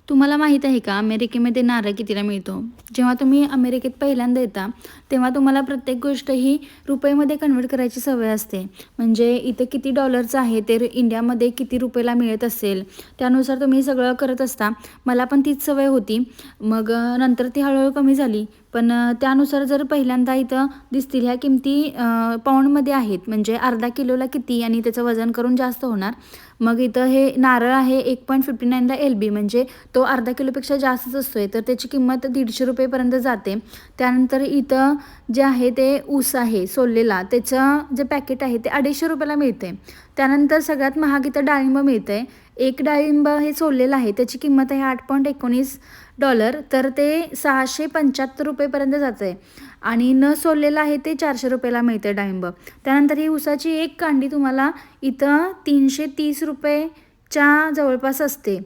तुम्हाला माहीत आहे का अमेरिकेमध्ये नारळ कितीला मिळतो? जेव्हा तुम्ही अमेरिकेत पहिल्यांदा येता, तेव्हा तुम्हाला प्रत्येक गोष्ट ही रुपयेमध्ये कन्व्हर्ट करायची सवय असते. म्हणजे इथे किती डॉलरचं आहे, ते इंडियामध्ये किती रुपयाला मिळत असेल, त्यानुसार तुम्ही सगळं करत असता. मला पण तीच सवय होती. मग नंतर ती हळूहळू कमी झाली. पण त्यानुसार जर पहिल्यांदा इथं दिसतील ह्या किमती पाऊंडमध्ये आहेत. म्हणजे अर्धा किलोला किती आणि त्याचं वजन करून जास्त होणार. मग इथं हे नारळ आहे 1.59ला LB म्हणजे तो अर्धा किलोपेक्षा जास्तच असतो आहे, तर त्याची किंमत ₹150 जाते. त्यानंतर इथं जे आहे ते ऊस आहे सोललेला, त्याचं जे पॅकेट आहे ते ₹250 मिळते. त्यानंतर सगळ्यात महाग इथं डाळिंब मिळतं आहे. एक डाळिंब हे सोललेलं आहे, त्याची किंमत आहे $8.19, तर ते ₹675 जातं आहे. आणि न सोललेलं आहे ते ₹400ला मिळतं डाळिंब. त्यानंतर ही ऊसाची एक कांडी तुम्हाला इथं ₹330च्या जवळपास असते.